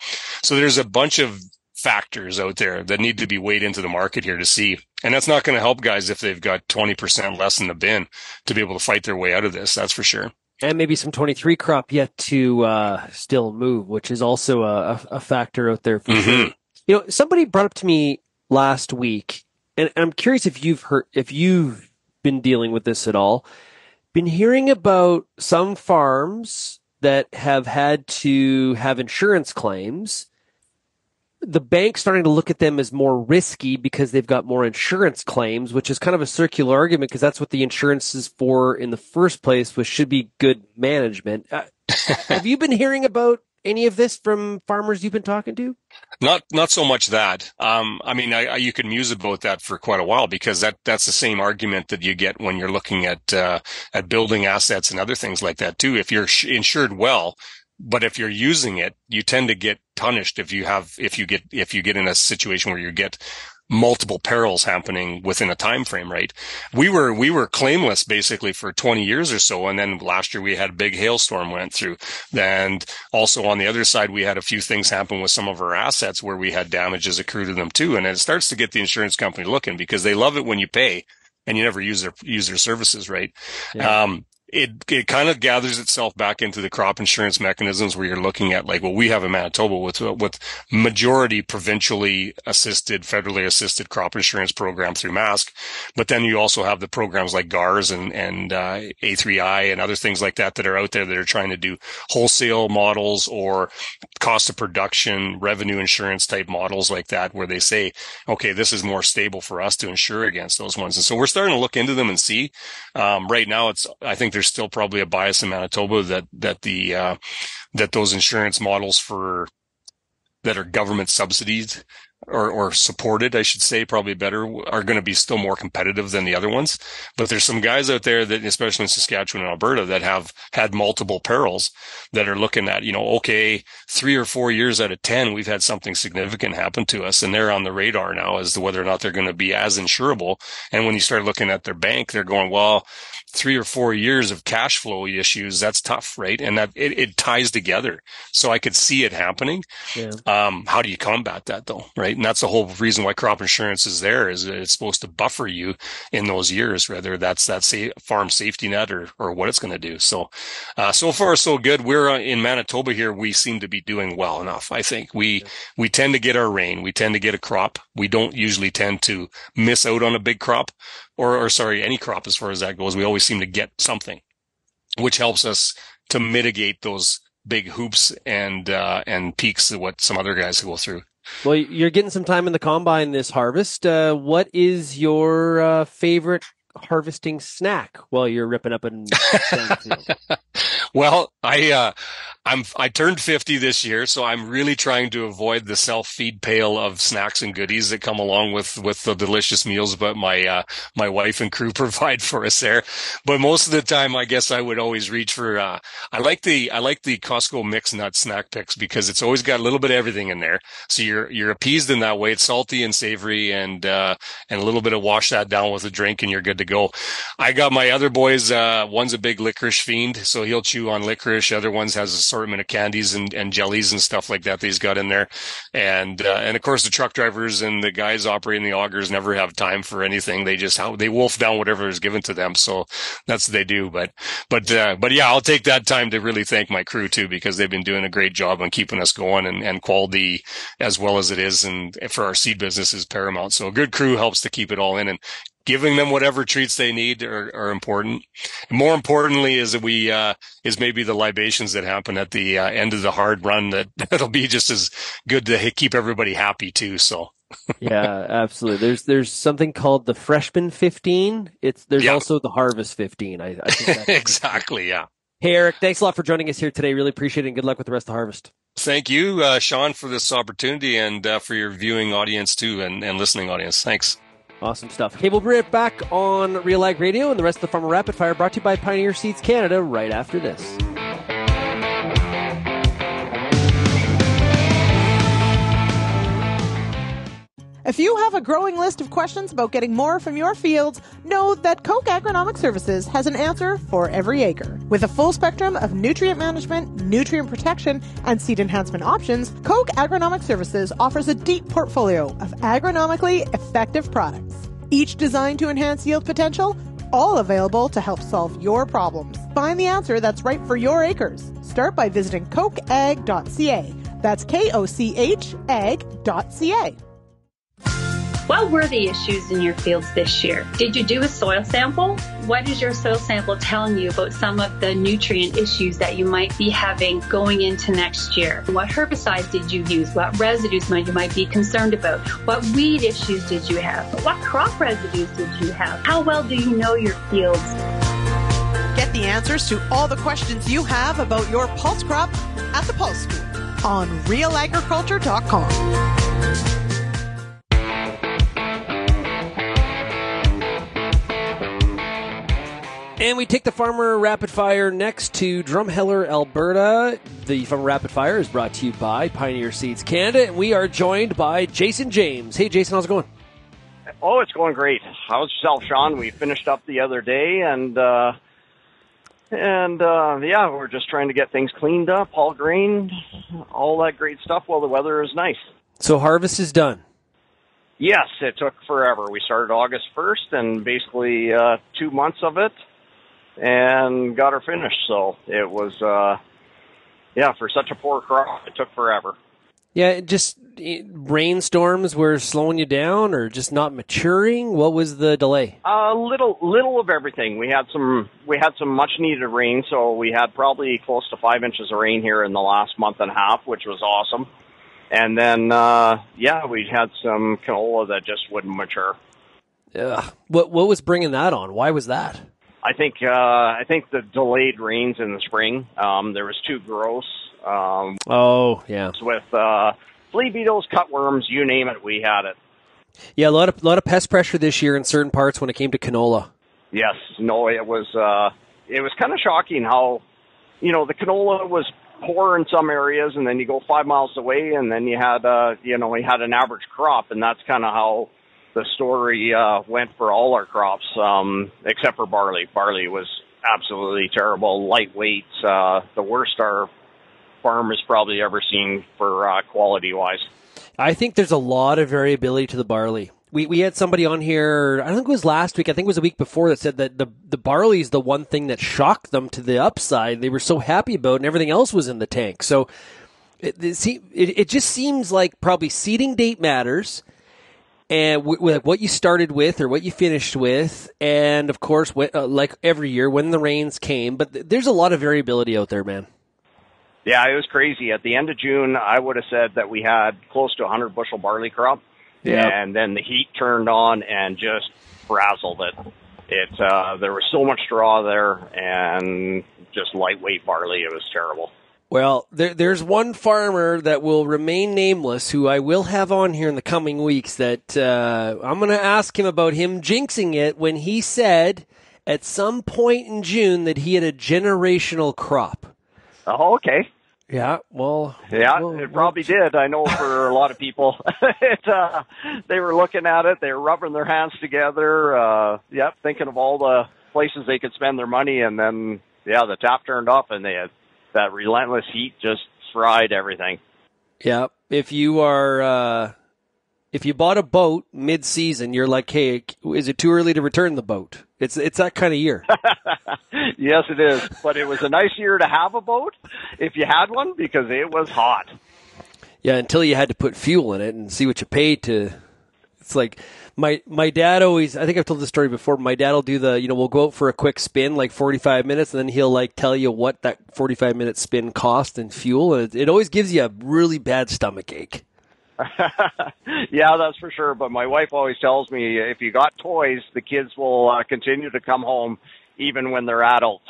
there's a bunch of factors out there that need to be weighed into the market here to see. And that's not going to help guys if they've got 20% less in the bin to be able to fight their way out of this. That's for sure. And maybe some 23 crop yet to still move, which is also a factor out there for sure. Somebody brought up to me last week, and I'm curious if you've been dealing with this at all. Been hearing about some farms that have had to have insurance claims. The bank starting to look at them as more risky because they've got more insurance claims, which is kind of a circular argument because that's what the insurance is for in the first place, which should be good management. Have you been hearing about any of this from farmers you've been talking to? Not so much that. You can muse about that for quite a while because that's the same argument that you get when you're looking at building assets and other things like that too. If you're insured well, but if you're using it, you tend to get punished if you get in a situation where you get multiple perils happening within a time frame, right? We were claimless basically for 20 years or so, and then last year we had a big hailstorm went through. And also on the other side, we had a few things happen with some of our assets where we had damages accrue to them too. And it starts to get the insurance company looking because they love it when you pay and you never use their services, right? Yeah. It kind of gathers itself back into the crop insurance mechanisms where you're looking at like what we have in Manitoba with majority provincially assisted, federally assisted crop insurance program through MASC. But then you also have the programs like GARS and A3I and other things like that are out there that are trying to do wholesale models or cost of production, revenue insurance type models like that, where they say, okay, this is more stable for us to insure against those ones. And so we're starting to look into them and see, right now I think there's still probably a bias in Manitoba that those insurance models that are government subsidies or supported, I should say, probably better, are going to be still more competitive than the other ones. But there's some guys out there that, especially in Saskatchewan and Alberta, that have had multiple perils that are looking at, 3 or 4 years out of 10, we've had something significant happen to us, and they're on the radar now as to whether or not they're going to be as insurable. And when you start looking at their bank, they're going, well, 3 or 4 years of cash flow issues, that's tough, right? And that it ties together. So I could see it happening. Yeah. How do you combat that though, right? And that's the whole reason why crop insurance is there, is that it's supposed to buffer you in those years, whether that's that farm safety net or what it's going to do. So, so far so good. We're in Manitoba here. We seem to be doing well enough. I think we tend to get our rain. We tend to get a crop. We don't usually tend to miss out on a big crop or any crop as far as that goes. We always seem to get something, which helps us to mitigate those big hoops and peaks of what some other guys go through. Well, you're getting some time in the combine this harvest. What is your favorite harvesting snack while you're ripping up and Well, I turned 50 this year, so I'm really trying to avoid the self-feed pail of snacks and goodies that come along with the delicious meals but my wife and crew provide for us there. But most of the time, I guess I would always reach for, I like the Costco mixed nut snack picks because it's always got a little bit of everything in there. So you're appeased in that way. It's salty and savory and a little bit of wash that down with a drink and you're good to go. I got my other boys, one's a big licorice fiend, so he'll chew on licorice. Other ones has an assortment of candies and jellies and stuff like that he's got in there. And of course the truck drivers and the guys operating the augers never have time for anything. They wolf down whatever is given to them. So that's what they do. But yeah, I'll take that time to really thank my crew too, because they've been doing a great job on keeping us going and quality as well as it is. And for our seed business is paramount. So a good crew helps to keep it all in, and giving them whatever treats they need are important. More importantly is maybe the libations that happen at the end of the hard run that'll be just as good to keep everybody happy too. So. Yeah, absolutely. There's something called the Freshman 15. There's also the Harvest 15. I think that's exactly. Yeah. Hey, Eric, thanks a lot for joining us here today. Really appreciate it, and good luck with the rest of the harvest. Thank you, Shaun, for this opportunity and for your viewing audience too and listening audience. Thanks. Awesome stuff. Okay, we'll be right back on RealAg Radio and the rest of the Farmer Rapid Fire, brought to you by Pioneer Seeds Canada, right after this. If you have a growing list of questions about getting more from your fields, know that Koch Agronomic Services has an answer for every acre. With a full spectrum of nutrient management, nutrient protection, and seed enhancement options, Koch Agronomic Services offers a deep portfolio of agronomically effective products, each designed to enhance yield potential, all available to help solve your problems. Find the answer that's right for your acres. Start by visiting kochag.ca. That's KOCH ag.ca. What were the issues in your fields this year? Did you do a soil sample? What is your soil sample telling you about some of the nutrient issues that you might be having going into next year? What herbicides did you use? What residues you might be concerned about? What weed issues did you have? What crop residues did you have? How well do you know your fields? Get the answers to all the questions you have about your pulse crop at the Pulse School on RealAgriculture.com. And we take the Farmer Rapid Fire next to Drumheller, Alberta. The Farmer Rapid Fire is brought to you by Pioneer Seeds Canada, and we are joined by Jason James. Hey, Jason, how's it going? Oh, it's going great. How's yourself, Shaun? We finished up the other day, and we're just trying to get things cleaned up, all grained, all that great stuff while the weather is nice. So harvest is done? Yes, it took forever. We started August 1st, and basically 2 months of it, and got her finished. So it was, for such a poor crop, it took forever. Yeah, rainstorms were slowing you down, or just not maturing? What was the delay? Little of everything. We had some much needed rain, so we had probably close to 5 inches of rain here in the last month and a half, which was awesome. And then, we had some canola that just wouldn't mature. Ugh. What was bringing that on? Why was that? I think the delayed rains in the spring. There was too gross. With flea beetles, cutworms, you name it, we had it. Yeah, a lot of pest pressure this year in certain parts when it came to canola. Yes, no, it was kind of shocking how, the canola was poor in some areas, and then you go 5 miles away, and then you had an average crop, and that's kind of how the story went for all our crops, except for barley. Barley was absolutely terrible, lightweight, the worst our farm has probably ever seen for quality-wise. I think there's a lot of variability to the barley. We had somebody on here, I think it was last week, I think it was the week before, that said that the barley is the one thing that shocked them to the upside. They were so happy about, and everything else was in the tank. So it just seems like probably seeding date matters, and what you started with or what you finished with, and of course, like every year, when the rains came. But there's a lot of variability out there, man. Yeah, it was crazy. At the end of June, I would have said that we had close to 100 bushel barley crop. Yeah. And then the heat turned on and just frazzled it. There was so much straw there and just lightweight barley. It was terrible. Well, there's one farmer that will remain nameless who I will have on here in the coming weeks that I'm going to ask him about him jinxing it when he said at some point in June that he had a generational crop. Oh, okay. Yeah, well... Yeah, it probably did. I know for a lot of people, they were looking at it, they were rubbing their hands together, thinking of all the places they could spend their money, and then, the tap turned off, and they had that relentless heat just fried everything. Yeah, if you bought a boat mid-season, you're like, hey, is it too early to return the boat? It's that kind of year. Yes, it is. But it was a nice year to have a boat if you had one because it was hot. Yeah, until you had to put fuel in it and see what you paid to. It's like my dad always, I think I've told this story before, my dad will do we'll go out for a quick spin, like 45 minutes, and then he'll tell you what that 45-minute spin cost in fuel. And it always gives you a really bad stomach ache. Yeah, that's for sure. But my wife always tells me if you got toys, the kids will continue to come home even when they're adults.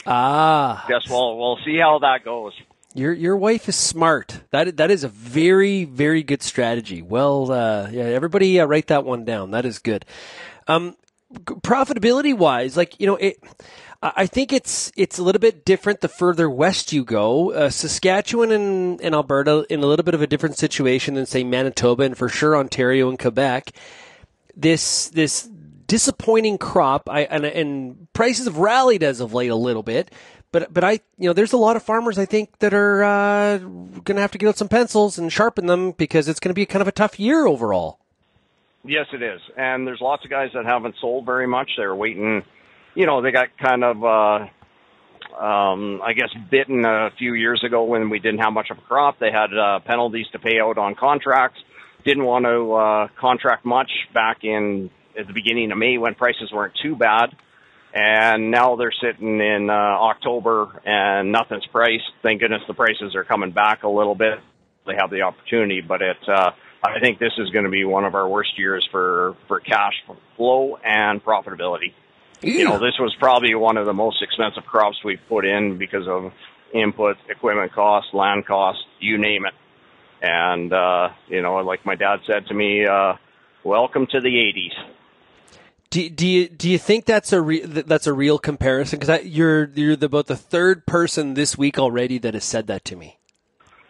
Guess we'll see how that goes. Your wife is smart. That is a very, very good strategy. Well, everybody write that one down. That is good. Profitability wise, I think it's a little bit different the further west you go. Saskatchewan and Alberta in a little bit of a different situation than, say, Manitoba and for sure Ontario and Quebec. This disappointing crop, and prices have rallied as of late a little bit. But there's a lot of farmers I think that are going to have to get out some pencils and sharpen them because it's going to be kind of a tough year overall. Yes, it is. And there's lots of guys that haven't sold very much. They're waiting. They got kind of, bitten a few years ago when we didn't have much of a crop. They had penalties to pay out on contracts. Didn't want to contract much back at the beginning of May when prices weren't too bad. And now they're sitting in October and nothing's priced. Thank goodness the prices are coming back a little bit. They have the opportunity, but I think this is going to be one of our worst years for cash flow and profitability. This was probably one of the most expensive crops we've put in because of input, equipment costs, land costs, you name it. And, like my dad said to me, welcome to the 80s. Do you think that's a real comparison? Because you're about the third person this week already that has said that to me.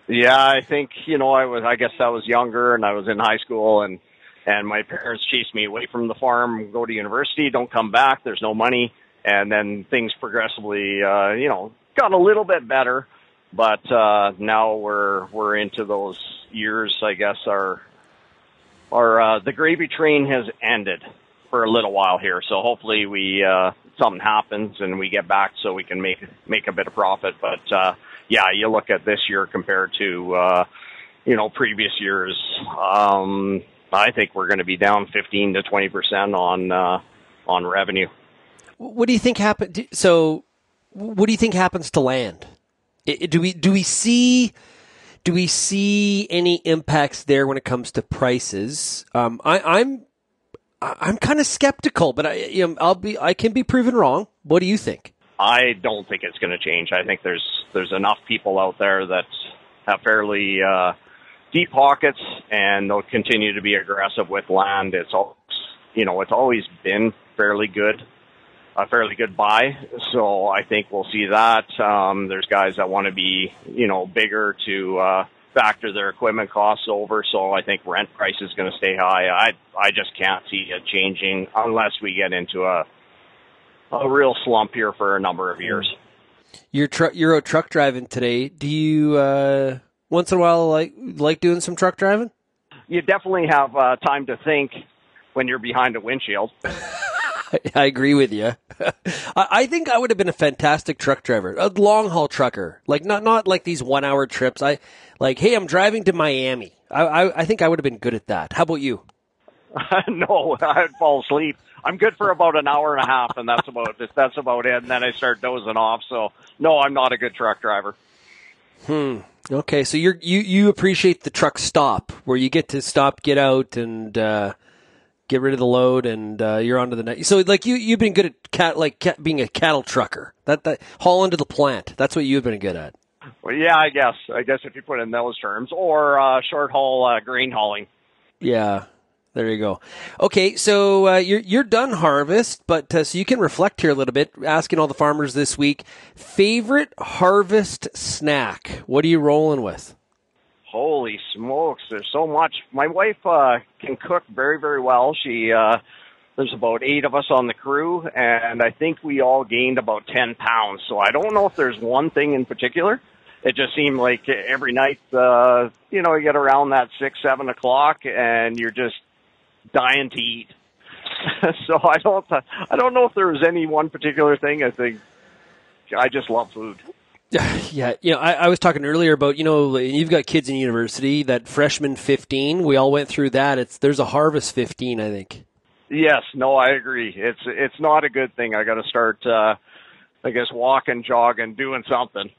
Yeah, I think I guess I was younger and I was in high school and my parents chased me away from the farm, go to university, don't come back, there's no money, and then things progressively got a little bit better, but now we're into those years. I guess our the gravy train has ended for a little while here, so hopefully something happens and we get back so we can make a bit of profit. But you look at this year compared to previous years, I think we're going to be down 15 to 20% on revenue. What do you think happened? So, what do you think happens to land? Do we see any impacts there when it comes to prices? I'm kind of skeptical, but I can be proven wrong. What do you think? I don't think it's going to change. I think there's enough people out there that have fairly deep pockets, and they'll continue to be aggressive with land. It's always been a fairly good buy. So I think we'll see that. There's guys that want to be, bigger to factor their equipment costs over. So I think rent price is going to stay high. I just can't see it changing unless we get into a real slump here for a number of years. You're out truck driving today. Do you once in a while like doing some truck driving? You definitely have time to think when you're behind a windshield. I agree with you. I think I would have been a fantastic truck driver, a long haul trucker, not like these 1 hour trips. Hey, I'm driving to Miami. I think I would have been good at that. How about you? No, I'd fall asleep. I'm good for about an hour and a half, and that's about it. And then I start dozing off. So no, I'm not a good truck driver. Okay, so you appreciate the truck stop where you get to stop, get out, and get rid of the load, and you're onto the next. So like you've been good at being a cattle trucker. That haul into the plant. That's what you've been good at. Well, yeah, I guess if you put it in those terms, or short haul grain hauling. Yeah, there you go. Okay, so you're done harvest, but so you can reflect here a little bit. Asking all the farmers this week, favorite harvest snack. What are you rolling with? Holy smokes, there's so much. My wife can cook very, very well. She there's about 8 of us on the crew, and I think we all gained about 10 pounds. So I don't know if there's one thing in particular. It just seemed like every night, you get around that 6, 7 o'clock, and you're just dying to eat. So I don't know if there was any one particular thing. I think I just love food. Yeah, I was talking earlier about, you've got kids in university, that freshman 15, we all went through that. There's a harvest 15, I think. Yes, no, I agree. It's not a good thing. I got to start, walking, jogging, doing something.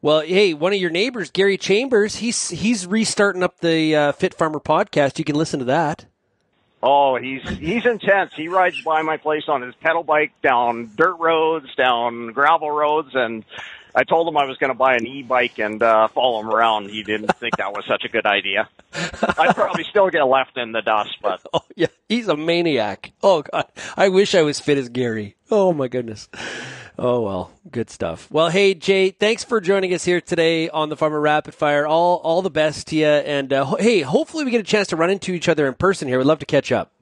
Well, hey, one of your neighbors, Gary Chambers, he's restarting up the Fit Farmer podcast. You can listen to that. Oh, he's intense. He rides by my place on his pedal bike down dirt roads, down gravel roads, and I told him I was going to buy an e-bike and follow him around. He didn't think that was such a good idea. I'd probably still get left in the dust, but... Oh, yeah, he's a maniac. Oh, God. I wish I was fit as Gary. Oh, my goodness. Oh, well, good stuff. Well, hey, Jay, thanks for joining us here today on the Farmer Rapid Fire. All the best to you. And, hey, hopefully we get a chance to run into each other in person here. We'd love to catch up.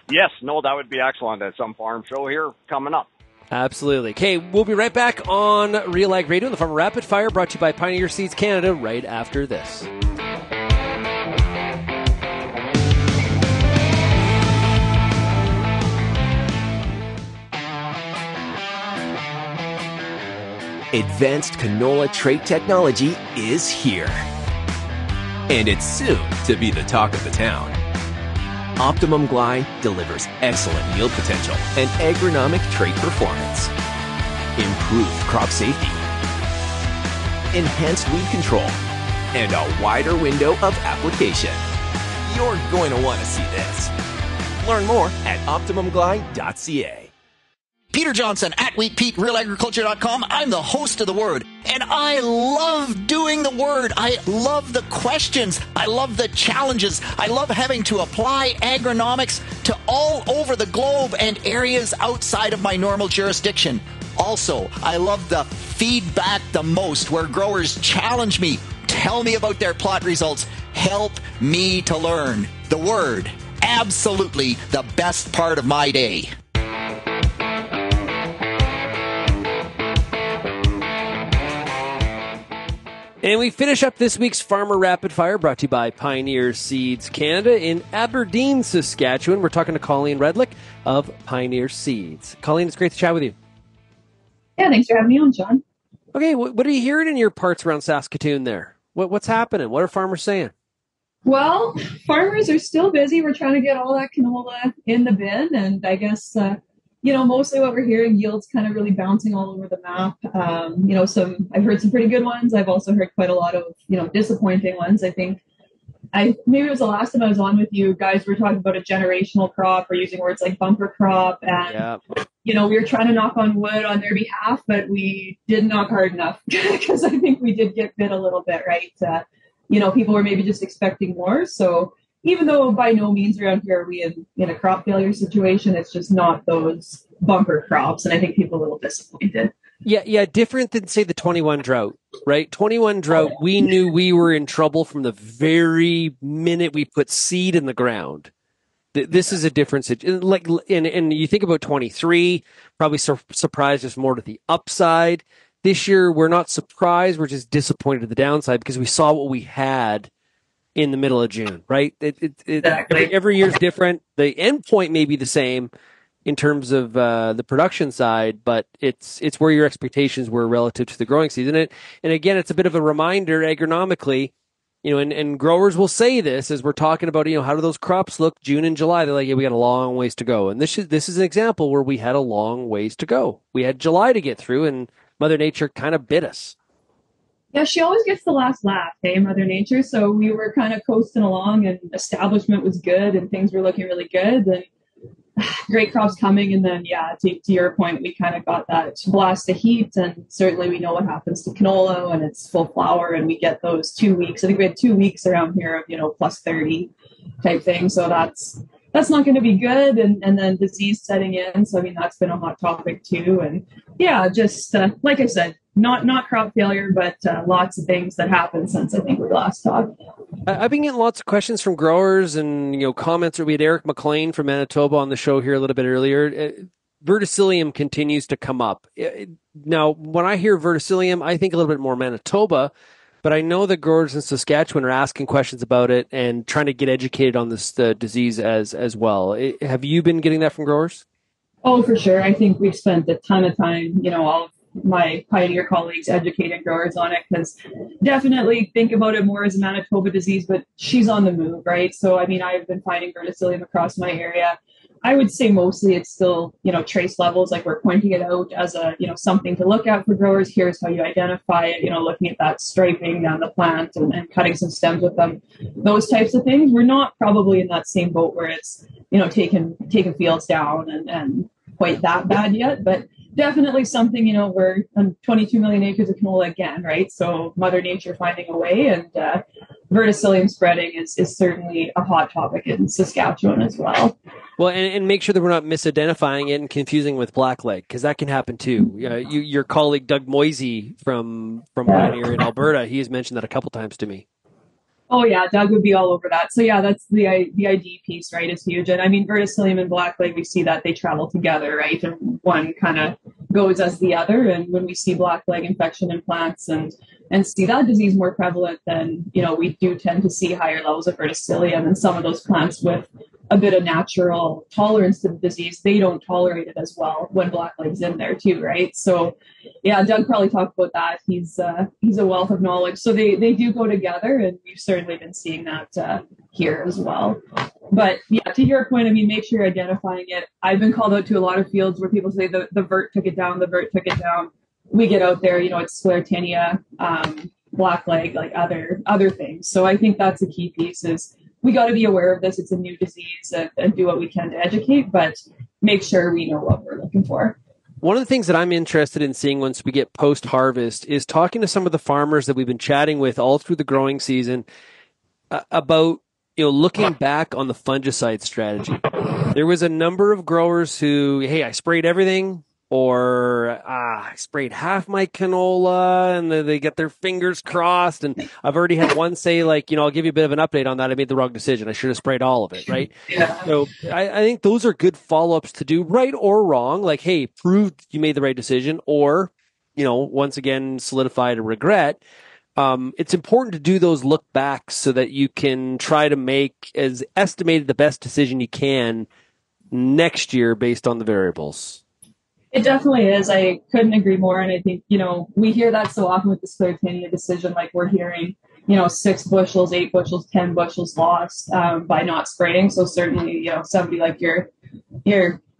Yes, no, that would be excellent at some farm show here coming up. Absolutely. Okay, we'll be right back on RealAg Radio, the Farmer Rapid Fire, brought to you by Pioneer Seeds Canada, right after this. Advanced canola trait technology is here. And it's soon to be the talk of the town. Optimum Glide delivers excellent yield potential and agronomic trait performance. Improved crop safety. Enhanced weed control. And a wider window of application. You're going to want to see this. Learn more at OptimumGlide.ca. Peter Johnson at WheatPete, RealAgriculture.com. I'm the host of The Word, and I love doing The Word. I love the questions. I love the challenges. I love having to apply agronomics to all over the globe and areas outside of my normal jurisdiction. Also, I love the feedback the most, where growers challenge me, tell me about their plot results, help me to learn. The Word, absolutely the best part of my day. And we finish up this week's Farmer Rapid Fire, brought to you by Pioneer Seeds Canada in Aberdeen, Saskatchewan. We're talking to Colleen Redlick of Pioneer Seeds. Colleen, it's great to chat with you. Yeah, thanks for having me on, John. Okay, what are you hearing in your parts around Saskatoon there? What's happening? What are farmers saying? Well, farmers are still busy. We're trying to get all that canola in the bin, and I guess... mostly what we're hearing, yields kind of really bouncing all over the map. I've heard some pretty good ones. I've also heard quite a lot of, disappointing ones. I think maybe it was the last time I was on with you guys, we were talking about a generational crop or using words like bumper crop. And, we were trying to knock on wood on their behalf, but we didn't knock hard enough because I think we did get bit a little bit, right? People were maybe just expecting more. So, even though by no means around here are we in a crop failure situation, it's just not those bumper crops. And I think people are a little disappointed. Yeah, different than, say, the 21 drought, right? 21 drought, we knew we were in trouble from the very minute we put seed in the ground. This is a different situation. And you think about 23, probably surprised us more to the upside. This year, we're not surprised. We're just disappointed to the downside because we saw what we had in the middle of June, right? Exactly. Every year's different. The end point may be the same in terms of the production side, but it's where your expectations were relative to the growing season. And again, it's a bit of a reminder agronomically, and growers will say this as we're talking about, how do those crops look June and July? They're like, yeah, we got a long ways to go. And this is an example where we had a long ways to go. We had July to get through, and Mother Nature kind of bit us. Yeah, she always gets the last laugh, hey, Mother Nature. So we were kind of coasting along and establishment was good and things were looking really good. And great crops coming. And then, yeah, to your point, we kind of got that blast of heat. And certainly we know what happens to canola when it's full flower and we get those 2 weeks. I think we had 2 weeks around here of, plus 30 type thing. So that's not going to be good. And then disease setting in. So, I mean, that's been a hot topic too. And yeah, just like I said, not crop failure, but lots of things that happened since I think we last talked. I've been getting lots of questions from growers and, comments. We had Eric Mclean from Manitoba on the show here a little bit earlier. Verticillium continues to come up. Now, when I hear verticillium, I think a little bit more Manitoba, but I know that growers in Saskatchewan are asking questions about it and trying to get educated on this disease as well. Have you been getting that from growers? Oh, for sure. I think we've spent a ton of time, all of my Pioneer colleagues educating growers on it, because definitely think about it more as a Manitoba disease, but she's on the move, right? So, I mean, I've been finding verticillium across my area. I would say mostly it's still, trace levels, like we're pointing it out as a, something to look at for growers. Here's how you identify it, looking at that striping down the plant and cutting some stems with them, those types of things. We're not probably in that same boat where it's, taking fields down and quite that bad yet, but definitely something, we're on 22 million acres of canola again, right? So Mother Nature finding a way, and verticillium spreading is certainly a hot topic in Saskatchewan as well. Well, and make sure that we're not misidentifying it and confusing with blackleg, because that can happen too. Your colleague Doug Moisey from Pioneer in Alberta, he has mentioned that a couple times to me. Oh yeah, Doug would be all over that. So yeah, that's the ID piece, right? Is huge. And I mean, verticillium and blackleg, we see that they travel together, right? And one kind of goes as the other. And when we see blackleg infection in plants and see that disease more prevalent, then we do tend to see higher levels of verticillium. And some of those plants with a bit of natural tolerance to the disease, they don't tolerate it as well when blackleg's in there too, right? So yeah, Doug probably talked about that. He's a wealth of knowledge. So they do go together, and we've certainly been seeing that here as well. But yeah, to your point, I mean, make sure you're identifying it. I've been called out to a lot of fields where people say the vert took it down, We get out there, it's sclerotinia, blackleg, like other things. So I think that's a key piece is we got to be aware of this. It's a new disease and do what we can to educate, but make sure we know what we're looking for. One of the things that I'm interested in seeing once we get post-harvest is talking to some of the farmers that we've been chatting with all through the growing season about, looking back on the fungicide strategy. There was a number of growers who, hey, I sprayed everything, or I sprayed half my canola, and they get their fingers crossed. And I've already had one say, like, I'll give you a bit of an update on that. I made the wrong decision. I should have sprayed all of it, right? Yeah. So I think those are good follow-ups to do, right or wrong. Like, hey, prove you made the right decision, or, once again, solidified a regret. It's important to do those look backs so that you can try to make as estimated the best decision you can next year based on the variables. It definitely is. I couldn't agree more. And I think, we hear that so often with the sclerotinia decision, like we're hearing, 6 bushels, 8 bushels, 10 bushels lost by not spraying. So certainly, somebody like your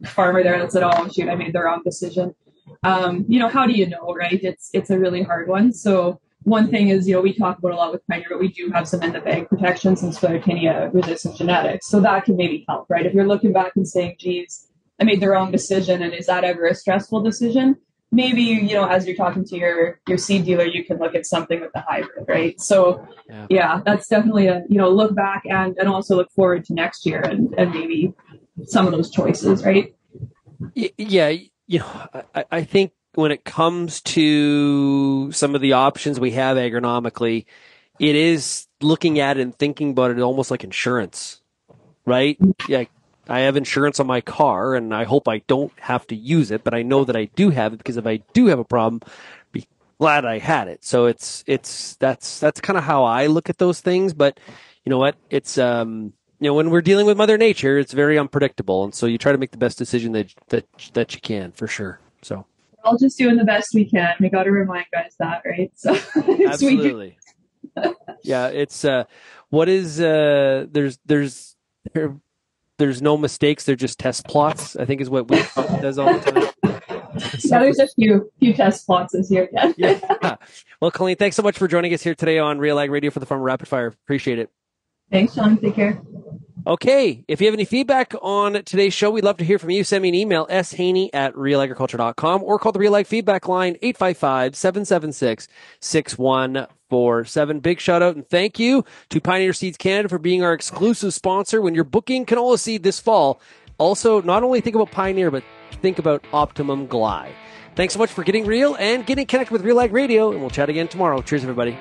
farmer there that said, oh, shoot, I made the wrong decision. How do you know, right? It's a really hard one. So one thing is, we talk about a lot with Pioneer, but we do have some in-the-bag protections and sclerotinia resistant genetics. So that can maybe help, right? If you're looking back and saying, geez, I made the wrong decision, and is that ever a stressful decision? Maybe, as you're talking to your seed dealer, you can look at something with the hybrid, right? So yeah that's definitely a, look back and also look forward to next year and maybe some of those choices, right? Yeah. I think when it comes to some of the options we have agronomically, it is looking at it and thinking about it almost like insurance, right? Yeah. I have insurance on my car, and I hope I don't have to use it, but I know that I do have it, because if I do have a problem, be glad I had it. So that's kind of how I look at those things. But you know what? It's when we're dealing with Mother Nature, it's very unpredictable, and so you try to make the best decision that you can, for sure. So we're all just doing the best we can. We got to remind guys that, right? So absolutely. Yeah, it's what is there's no mistakes. They're just test plots, I think, is what we does all the time. Yeah, there's a few test plots this year. Yeah. Well, Colleen, thanks so much for joining us here today on RealAg Radio for the Farmer Rapid Fire. Appreciate it. Thanks, Shaun. Take care. Okay, if you have any feedback on today's show, we'd love to hear from you. Send me an email, shaney@realagriculture.com, or call the RealAg feedback line, 855-776-6147. Big shout out and thank you to Pioneer Seeds Canada for being our exclusive sponsor when you're booking canola seed this fall. Also, not only think about Pioneer, but think about Optimum Glide. Thanks so much for getting real and getting connected with RealAg Radio, and we'll chat again tomorrow. Cheers, everybody.